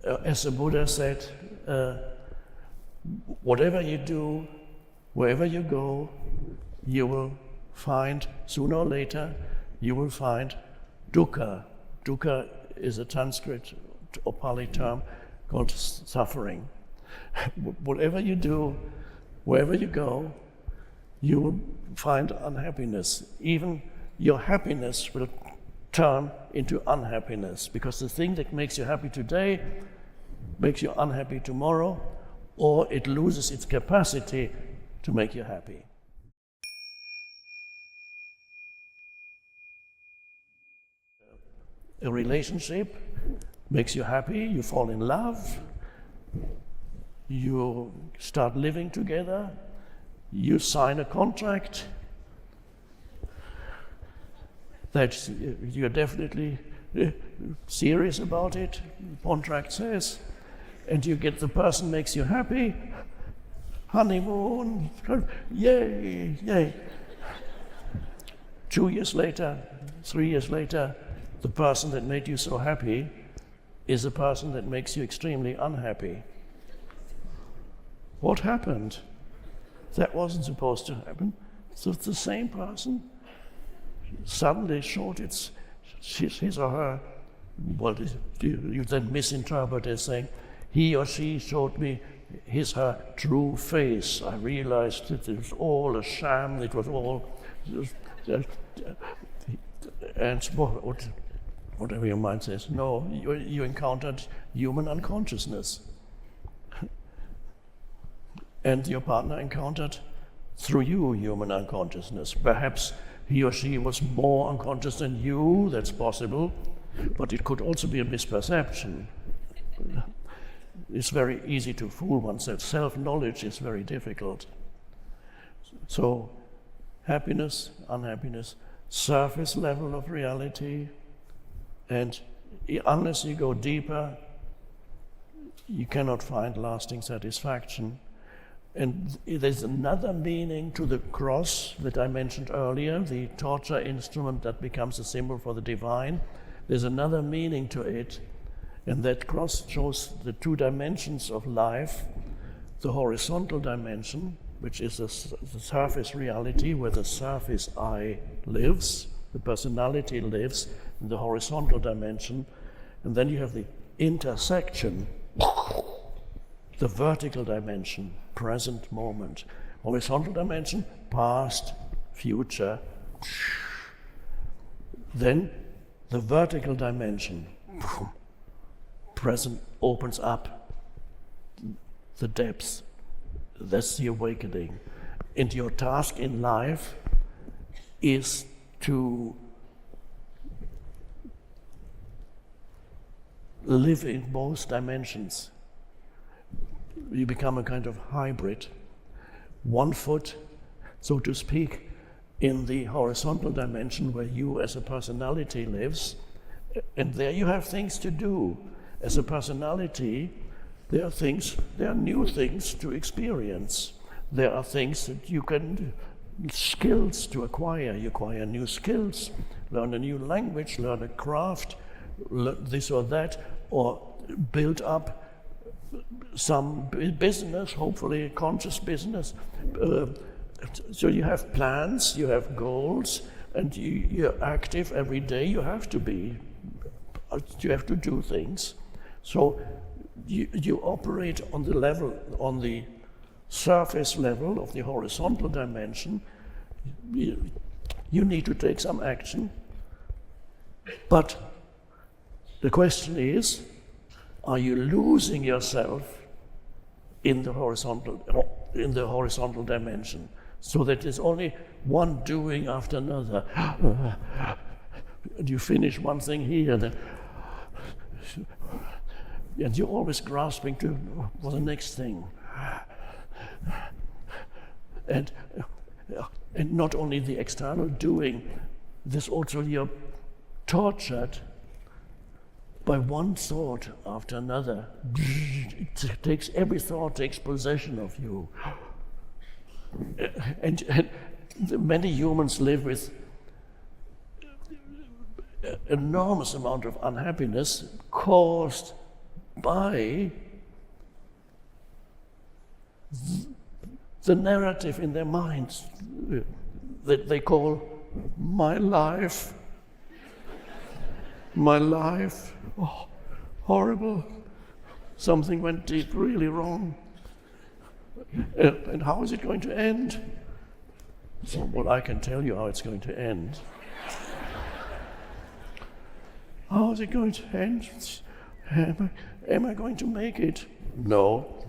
as the Buddha said, whatever you do, wherever you go, you will find, sooner or later, you will find dukkha. Dukkha is a Sanskrit or Pali term called suffering. Whatever you do, wherever you go, you will find unhappiness. Even your happiness will turn into unhappiness, because the thing that makes you happy today makes you unhappy tomorrow, or it loses its capacity to make you happy. A relationship makes you happy, you fall in love, you start living together, you sign a contract that you're definitely serious about it, the contract says, and you get the person makes you happy, honeymoon, yay, yay. 2 years later, 3 years later, the person that made you so happy is the person that makes you extremely unhappy. What happened? That wasn't supposed to happen. So it's the same person suddenly showed his or her, well, you then misinterpret as saying, he or she showed me her true face. I realized that it was all a sham, it was all, and whatever your mind says. No, you encountered human unconsciousness. And your partner encountered, through you, human unconsciousness. Perhaps he or she was more unconscious than you, that's possible, but it could also be a misperception. It's very easy to fool oneself. Self-knowledge is very difficult. So, happiness, unhappiness, surface level of reality, and unless you go deeper, you cannot find lasting satisfaction. And there's another meaning to the cross that I mentioned earlier, the torture instrument that becomes a symbol for the divine. There's another meaning to it, and that cross shows the two dimensions of life, the horizontal dimension, which is the surface reality where the surface I lives, the personality lives in the horizontal dimension, and then you have the intersection, the vertical dimension, present moment. Horizontal dimension, past, future. Then the vertical dimension, present, opens up the depths. That's the awakening. And your task in life is to live in both dimensions. You become a kind of hybrid. One foot, so to speak, in the horizontal dimension where you as a personality lives, and there you have things to do. As a personality, there are new things to experience. There are things that you can, skills to acquire. You acquire new skills, learn a new language, learn a craft, learn this or that, or build up some business, hopefully a conscious business. So you have plans, you have goals, and you're active every day. You have to be. You have to do things. So you operate on the level, on the surface level of the horizontal dimension. You need to take some action. But the question is, are you losing yourself in the horizontal dimension, so that there's only one doing after another? And you finish one thing here, and you're always grasping for the next thing. And not only the external doing, there's also you're tortured by one thought after another. Every thought takes possession of you. And many humans live with enormous amount of unhappiness caused by the narrative in their minds that they call my life. My life, oh, horrible. Something went deep, really wrong. And how is it going to end? So, well, I can tell you how it's going to end. How is it going to end? Am I going to make it? No.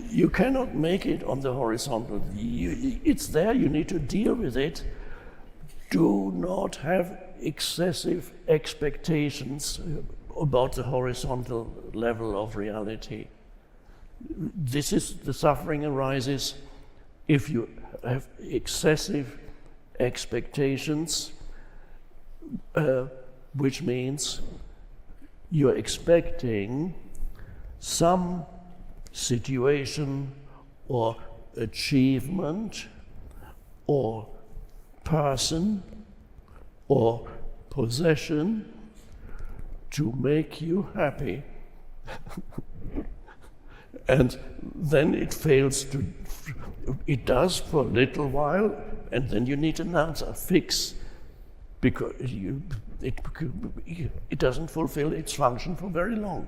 You cannot make it on the horizontal. It's there, you need to deal with it. Do not have excessive expectations about the horizontal level of reality. The suffering arises if you have excessive expectations, which means you're expecting some situation or achievement or person or possession to make you happy. And then it fails to, it does for a little while, and then you need an answer, fix, because it doesn't fulfill its function for very long.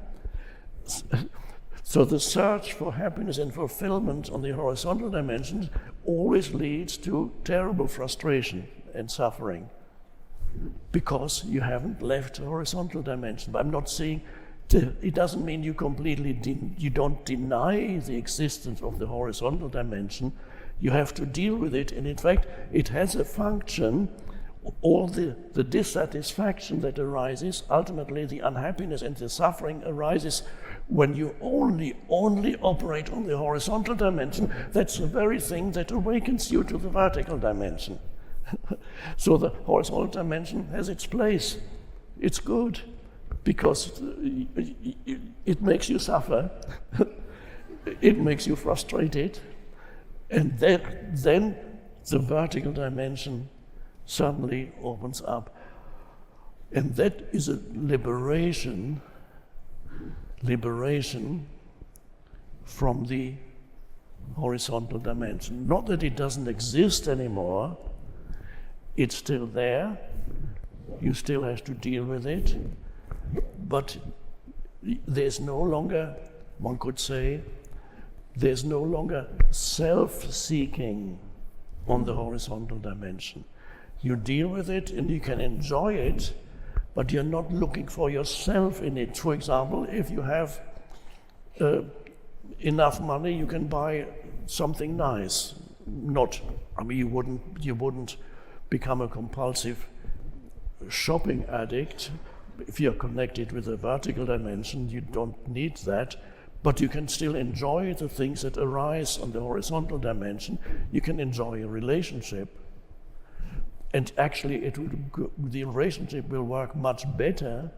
So the search for happiness and fulfillment on the horizontal dimension always leads to terrible frustration and suffering, because you haven't left the horizontal dimension. But I'm not saying it doesn't mean you completely you don't deny the existence of the horizontal dimension. You have to deal with it, and in fact, it has a function. All the dissatisfaction that arises, ultimately the unhappiness and the suffering arises when you only operate on the horizontal dimension. That's the very thing that awakens you to the vertical dimension. So the horizontal dimension has its place. It's good, because it makes you suffer, it makes you frustrated, and then the vertical dimension suddenly opens up. And that is a liberation from the horizontal dimension. Not that it doesn't exist anymore, it's still there, you still have to deal with it, but there's no longer, one could say, there's no longer self-seeking on the horizontal dimension. You deal with it and you can enjoy it, but you're not looking for yourself in it. For example, if you have enough money, you can buy something nice. You wouldn't become a compulsive shopping addict. If you're connected with the vertical dimension, you don't need that, but you can still enjoy the things that arise on the horizontal dimension. You can enjoy a relationship, and actually the relationship will work much better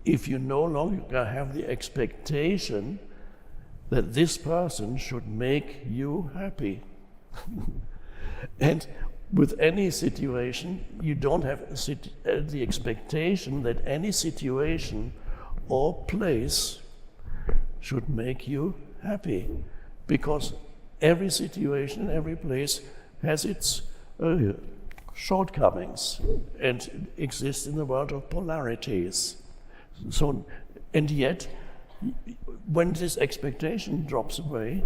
if you no longer have the expectation that this person should make you happy. And with any situation, you don't have the expectation that any situation or place should make you happy, because every situation, every place has its shortcomings and exists in the world of polarities. So, and yet, when this expectation drops away,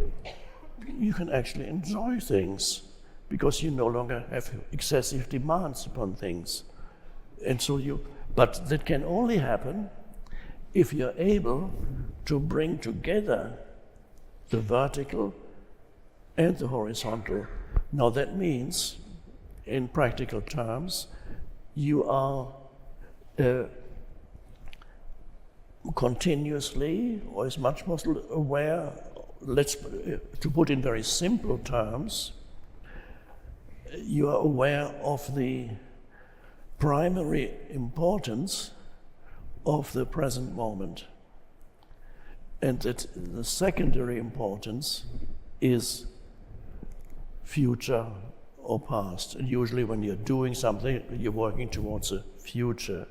you can actually enjoy things, because you no longer have excessive demands upon things. And so but that can only happen if you're able to bring together the vertical and the horizontal. Now that means, in practical terms, you are continuously, or as much as possible, aware, to put in very simple terms, you are aware of the primary importance of the present moment, and that the secondary importance is future or past. And usually when you're doing something, you're working towards a future.